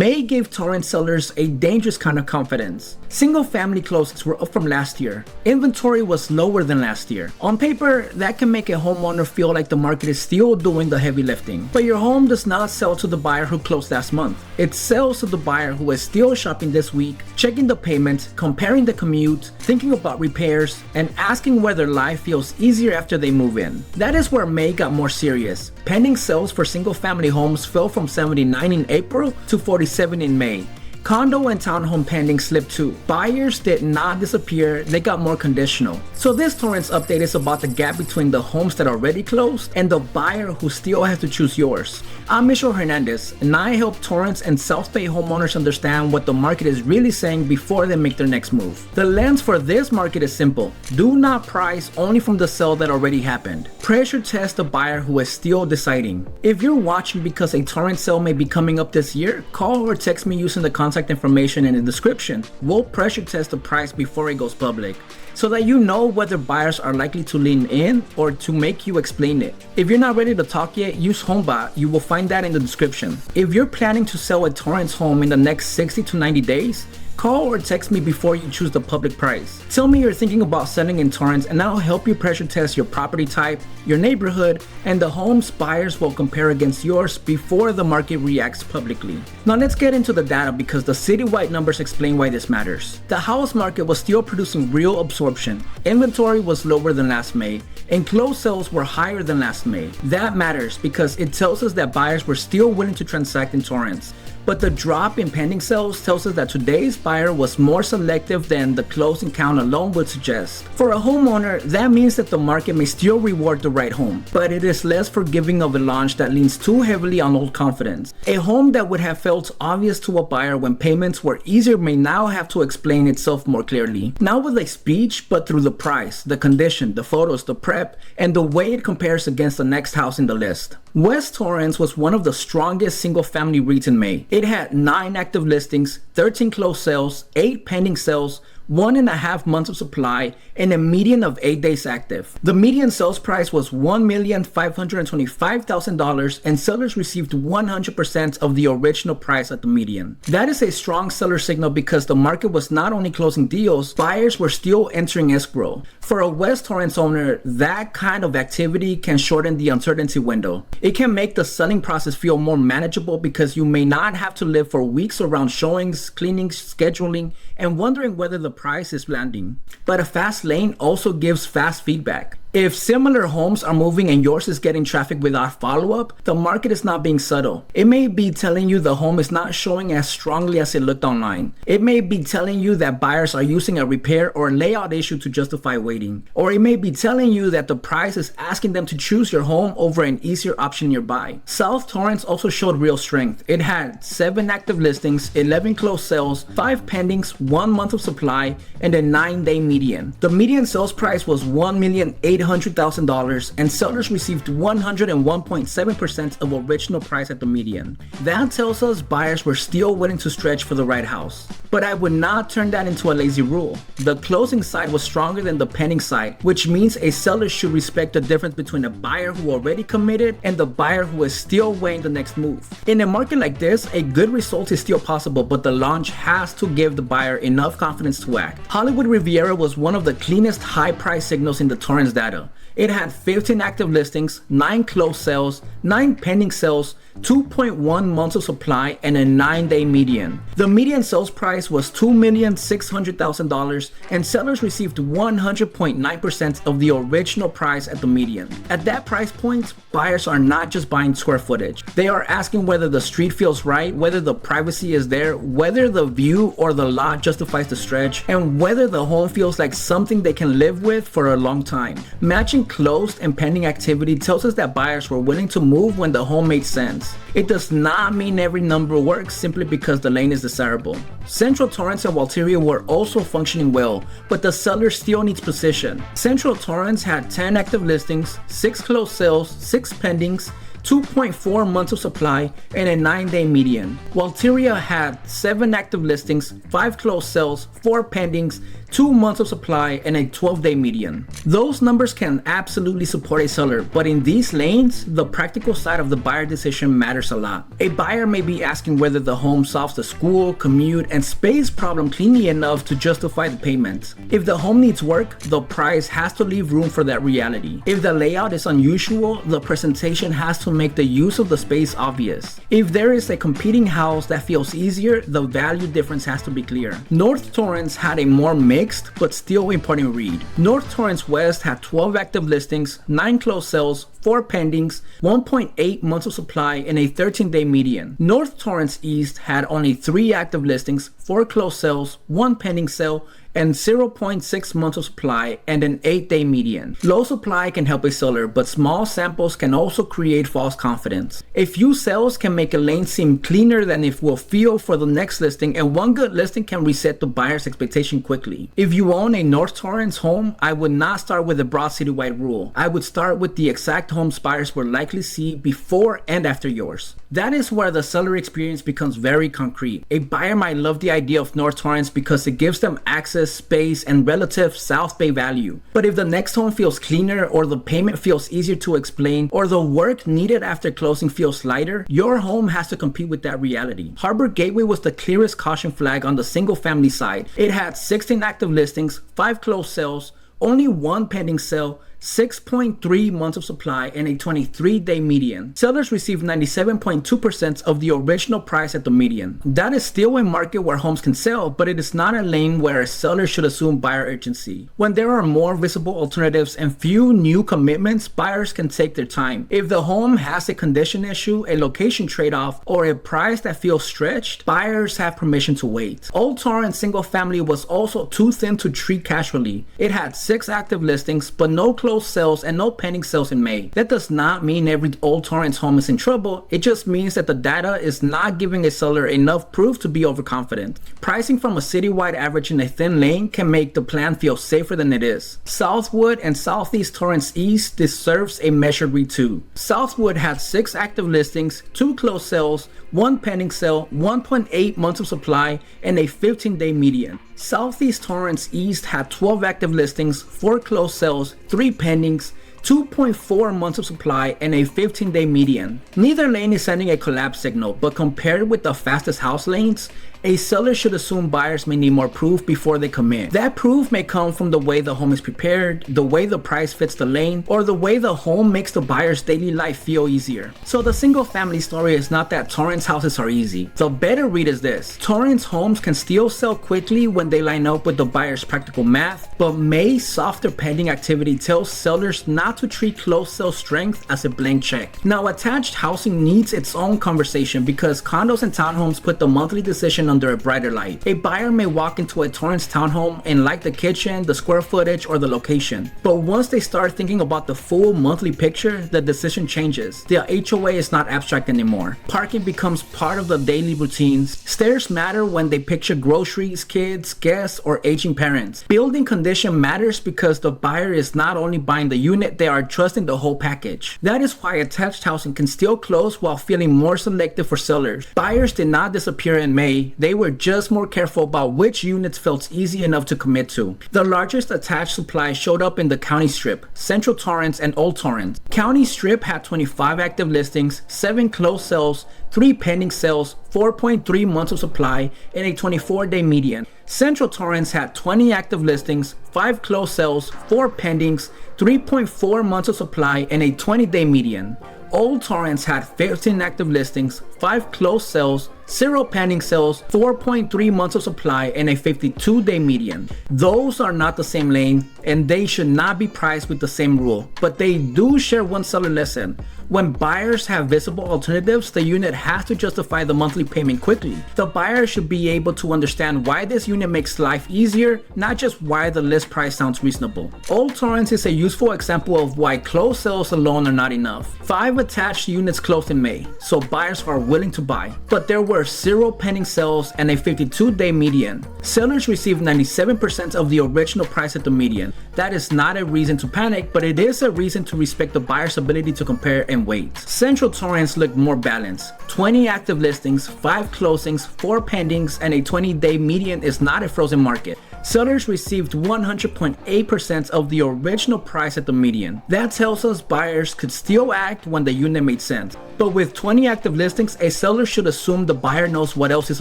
May gave Torrance sellers a dangerous kind of confidence. Single-family closings were up from last year. Inventory was lower than last year. On paper, that can make a homeowner feel like the market is still doing the heavy lifting. But your home does not sell to the buyer who closed last month. It sells to the buyer who is still shopping this week, checking the payments, comparing the commute, thinking about repairs, and asking whether life feels easier after they move in. That is where May got more serious. Pending sales for single-family homes fell from 79 in April to 47 in May. Condo and townhome pending slipped too. Buyers did not disappear, they got more conditional. So this Torrance update is about the gap between the homes that already closed and the buyer who still has to choose yours. I'm Hernandez, and I help Torrance and South Bay homeowners understand what the market is really saying before they make their next move. The lens for this market is simple. Do not price only from the sale that already happened. Pressure test the buyer who is still deciding. If you're watching because a Torrance sale may be coming up this year, call or text me using the contact information in the description. We'll pressure test the price before it goes public, so that you know whether buyers are likely to lean in or to make you explain it. If you're not ready to talk yet, use HomeBot. You will find that in the description. If you're planning to sell a Torrance home in the next 60 to 90 days, call or text me before you choose the public price. Tell me you're thinking about selling in Torrance and I'll help you pressure test your property type, your neighborhood, and the homes buyers will compare against yours before the market reacts publicly. Now let's get into the data because the citywide numbers explain why this matters. The house market was still producing real absorption. Inventory was lower than last May, and closed sales were higher than last May. That matters because it tells us that buyers were still willing to transact in Torrance. But the drop in pending sales tells us that today's buyer was more selective than the closing count alone would suggest. For a homeowner, that means that the market may still reward the right home, but it is less forgiving of a launch that leans too heavily on old confidence. A home that would have felt obvious to a buyer when payments were easier may now have to explain itself more clearly. Not with a speech, but through the price, the condition, the photos, the prep, and the way it compares against the next house in the list. West Torrance was one of the strongest single-family REITs in May. It had 9 active listings, 13 closed sales, 8 pending sales, 1.5 months of supply, and a median of 8 days active. The median sales price was $1,525,000 and sellers received 100% of the original price at the median. That is a strong seller signal because the market was not only closing deals, buyers were still entering escrow. For a West Torrance owner, that kind of activity can shorten the uncertainty window. It can make the selling process feel more manageable because you may not have to live for weeks around showings, cleanings, scheduling, and wondering whether the price is landing. But a fast lane also gives fast feedback. If similar homes are moving and yours is getting traffic without follow-up, the market is not being subtle. It may be telling you the home is not showing as strongly as it looked online. It may be telling you that buyers are using a repair or layout issue to justify waiting. Or it may be telling you that the price is asking them to choose your home over an easier option nearby. South Torrance also showed real strength. It had 7 active listings, 11 closed sales, 5 pendings, 1 month of supply, and a 9-day median. The median sales price was $1,800,000 and sellers received 101.7% of original price at the median. That tells us buyers were still willing to stretch for the right house. But I would not turn that into a lazy rule. The closing side was stronger than the pending side, which means a seller should respect the difference between a buyer who already committed and the buyer who is still weighing the next move. In a market like this, a good result is still possible, but the launch has to give the buyer enough confidence to act. Hollywood Riviera was one of the cleanest high price signals in the Torrance data. It had 15 active listings, 9 closed sales, 9 pending sales, 2.1 months of supply, and a 9-day median. The median sales price was $2,600,000 and sellers received 100.9% of the original price at the median. At that price point, buyers are not just buying square footage. They are asking whether the street feels right, whether the privacy is there, whether the view or the lot justifies the stretch, and whether the home feels like something they can live with for a long time. Matching closed and pending activity tells us that buyers were willing to move when the home made sense. It does not mean every number works simply because the lane is desirable. Central Torrance and Walteria were also functioning well, but the seller still needs position. Central Torrance had 10 active listings, 6 closed sales, 6 pendings, 2.4 months of supply, and a 9-day median. Walteria had 7 active listings, 5 closed sales, 4 pendings, 2 months of supply, and a 12-day median. Those numbers can absolutely support a seller, but in these lanes, the practical side of the buyer decision matters a lot. A buyer may be asking whether the home solves the school, commute, and space problem cleanly enough to justify the payments. If the home needs work, the price has to leave room for that reality. If the layout is unusual, the presentation has to make the use of the space obvious. If there is a competing house that feels easier, the value difference has to be clear. North Torrance had a more mixed but still important read. North Torrance West had 12 active listings, 9 closed sales, 4 pendings, 1.8 months of supply, and a 13-day median. North Torrance East had only 3 active listings, 4 closed sales, 1 pending sale, and 0.6 months of supply and an 8-day median. Low supply can help a seller, but small samples can also create false confidence. A few sales can make a lane seem cleaner than it will feel for the next listing, and one good listing can reset the buyer's expectation quickly. If you own a North Torrance home, I would not start with a broad citywide rule. I would start with the exact homes buyers will likely see before and after yours. That is where the seller experience becomes very concrete. A buyer might love the idea of North Torrance because it gives them access, space, and relative South Bay value. But if the next home feels cleaner, or the payment feels easier to explain, or the work needed after closing feels lighter, your home has to compete with that reality. Harbor Gateway was the clearest caution flag on the single family side. It had 16 active listings, 5 closed sales, only 1 pending sale, 6.3 months of supply, and a 23-day median. Sellers received 97.2% of the original price at the median. That is still a market where homes can sell, but it is not a lane where a seller should assume buyer urgency. When there are more visible alternatives and few new commitments, buyers can take their time. If the home has a condition issue, a location trade-off, or a price that feels stretched, buyers have permission to wait. Old Torrance single family was also too thin to treat casually. It had 6 active listings, but no closed sales and no pending sales in May. That does not mean every Old Torrance home is in trouble. It just means that the data is not giving a seller enough proof to be overconfident. Pricing from a citywide average in a thin lane can make the plan feel safer than it is. Southwood and Southeast Torrance East deserves a measured read too. Southwood had 6 active listings, 2 closed sales, 1 pending sale, 1.8 months of supply, and a 15-day median. Southeast Torrance East had 12 active listings, 4 closed sales, 3 pendings, 2.4 months of supply, and a 15-day median. Neither lane is sending a collapse signal, but compared with the fastest house lanes, a seller should assume buyers may need more proof before they commit. That proof may come from the way the home is prepared, the way the price fits the lane, or the way the home makes the buyer's daily life feel easier. So the single family story is not that Torrance houses are easy. The better read is this: Torrance homes can still sell quickly when they line up with the buyer's practical math, but May's softer pending activity tells sellers not to treat closed sale strength as a blank check. Now, attached housing needs its own conversation because condos and townhomes put the monthly decision under a brighter light. A buyer may walk into a Torrance townhome and like the kitchen, the square footage, or the location. But once they start thinking about the full monthly picture, the decision changes. The HOA is not abstract anymore. Parking becomes part of the daily routines. Stairs matter when they picture groceries, kids, guests, or aging parents. Building condition matters because the buyer is not only buying the unit, they are trusting the whole package. That is why attached housing can still close while feeling more selective for sellers. Buyers did not disappear in May. They were just more careful about which units felt easy enough to commit to. The largest attached supply showed up in the County Strip, Central Torrance, and Old Torrance. County Strip had 25 active listings, 7 closed sales, 3 pending sales, 4.3 months of supply, and a 24-day median. Central Torrance had 20 active listings, 5 closed sales, 4 pendings, 3.4 months of supply, and a 20-day median. Old Torrance had 15 active listings, 5 closed sales, 0 pending sales, 4.3 months of supply, and a 52-day median. Those are not the same lane, and they should not be priced with the same rule, but they do share one seller lesson. When buyers have visible alternatives, the unit has to justify the monthly payment quickly. The buyer should be able to understand why this unit makes life easier, not just why the list price sounds reasonable. Old Torrance is a useful example of why closed sales alone are not enough. 5 attached units closed in May, so buyers are willing to buy, but there were 0 pending sales and a 52-day median. Sellers received 97% of the original price at the median. That is not a reason to panic, but it is a reason to respect the buyer's ability to compare and wait. Central Torrance looked more balanced. 20 active listings, 5 closings, 4 pendings, and a 20-day median is not a frozen market. Sellers received 100.8% of the original price at the median. That tells us buyers could still act when the unit made sense. But with 20 active listings, a seller should assume the buyer knows what else is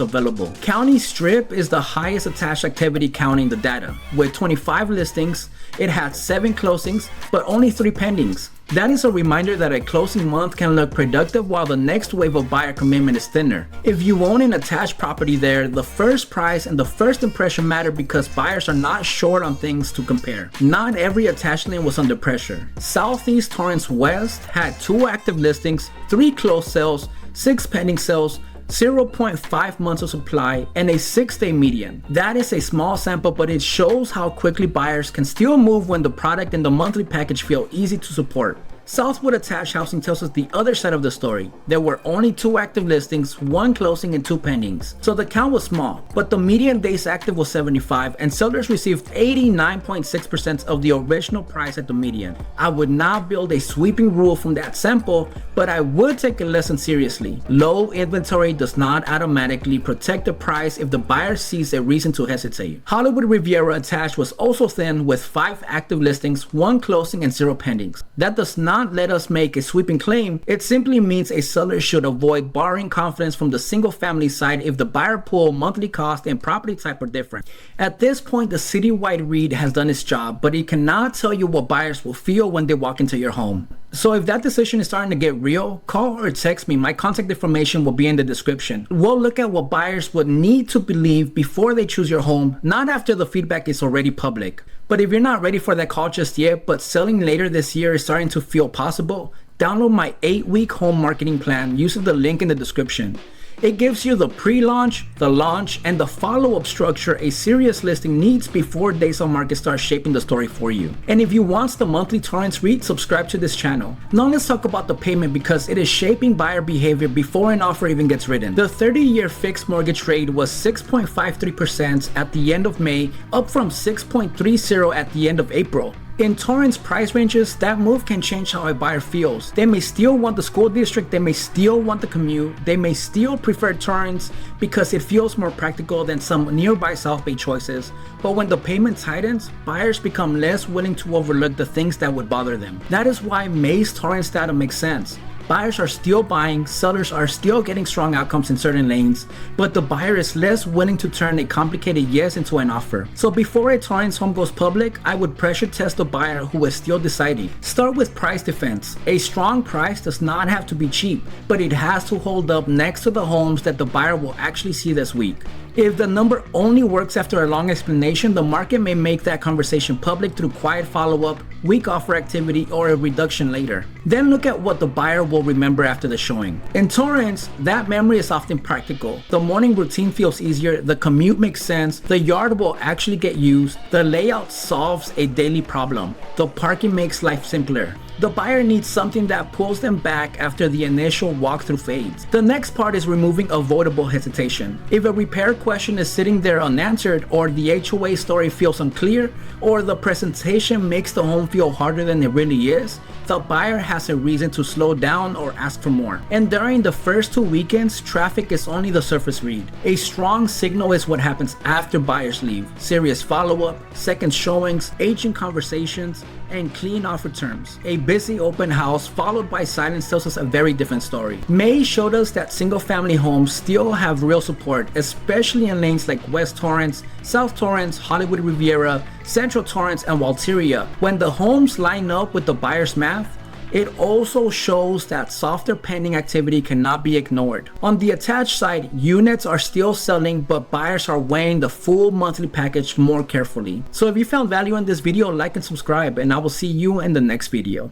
available. County Strip is the highest attached activity county in the data. With 25 listings, it had 7 closings, but only 3 pendings. That is a reminder that a closing month can look productive while the next wave of buyer commitment is thinner. If you own an attached property there, the first price and the first impression matter because buyers are not short on things to compare. Not every attached lane was under pressure. Southeast Torrance West had 2 active listings, 3 closed sales, 6 pending sales, 0.5 months of supply, and a 6-day median. That is a small sample, but it shows how quickly buyers can still move when the product and the monthly package feel easy to support. Southwood Attached Housing tells us the other side of the story. There were only 2 active listings, 1 closing, and 2 pendings. So the count was small, but the median days active was 75, and sellers received 89.6% of the original price at the median. I would not build a sweeping rule from that sample, but I would take a lesson seriously. Low inventory does not automatically protect the price if the buyer sees a reason to hesitate. Hollywood Riviera Attached was also thin with 5 active listings, 1 closing, and 0 pendings. That does not let us make a sweeping claim. It simply means a seller should avoid borrowing confidence from the single family side if the buyer pool, monthly cost, and property type are different. At this point, the citywide read has done its job, but it cannot tell you what buyers will feel when they walk into your home. So if that decision is starting to get real, call or text me. My contact information will be in the description. We'll look at what buyers would need to believe before they choose your home, not after the feedback is already public. But if you're not ready for that call just yet, but selling later this year is starting to feel possible, download my 8-week home marketing plan using the link in the description. It gives you the pre-launch, the launch, and the follow-up structure a serious listing needs before days on market starts shaping the story for you. And if you want the monthly Torrance read, subscribe to this channel. Now let's talk about the payment because it is shaping buyer behavior before an offer even gets written. The 30-year fixed mortgage rate was 6.53% at the end of May, up from 6.30% at the end of April. In Torrance price ranges, that move can change how a buyer feels. They may still want the school district, they may still want the commute, they may still prefer Torrance because it feels more practical than some nearby South Bay choices. But when the payment tightens, buyers become less willing to overlook the things that would bother them. That is why May's Torrance data makes sense. Buyers are still buying, sellers are still getting strong outcomes in certain lanes, but the buyer is less willing to turn a complicated yes into an offer. So before a Torrance home goes public, I would pressure test the buyer who is still deciding. Start with price defense. A strong price does not have to be cheap, but it has to hold up next to the homes that the buyer will actually see this week. If the number only works after a long explanation, the market may make that conversation public through quiet follow-up, weak offer activity, or a reduction later. Then look at what the buyer will remember after the showing. In Torrance, that memory is often practical. The morning routine feels easier, the commute makes sense, the yard will actually get used, the layout solves a daily problem, the parking makes life simpler. The buyer needs something that pulls them back after the initial walkthrough fades. The next part is removing avoidable hesitation. If a repair question is sitting there unanswered, or the HOA story feels unclear, or the presentation makes the home feel harder than it really is, the buyer has a reason to slow down or ask for more. And during the first 2 weekends, traffic is only the surface read. A strong signal is what happens after buyers leave. Serious follow-up, second showings, agent conversations, and clean offer terms. A busy open house followed by silence tells us a very different story. May showed us that single-family homes still have real support, especially in lanes like West Torrance, South Torrance, Hollywood Riviera, Central Torrance, and Walteria. When the homes line up with the buyer's math, it also shows that softer pending activity cannot be ignored. On the attached side, units are still selling, but buyers are weighing the full monthly package more carefully. So if you found value in this video, like and subscribe, and I will see you in the next video.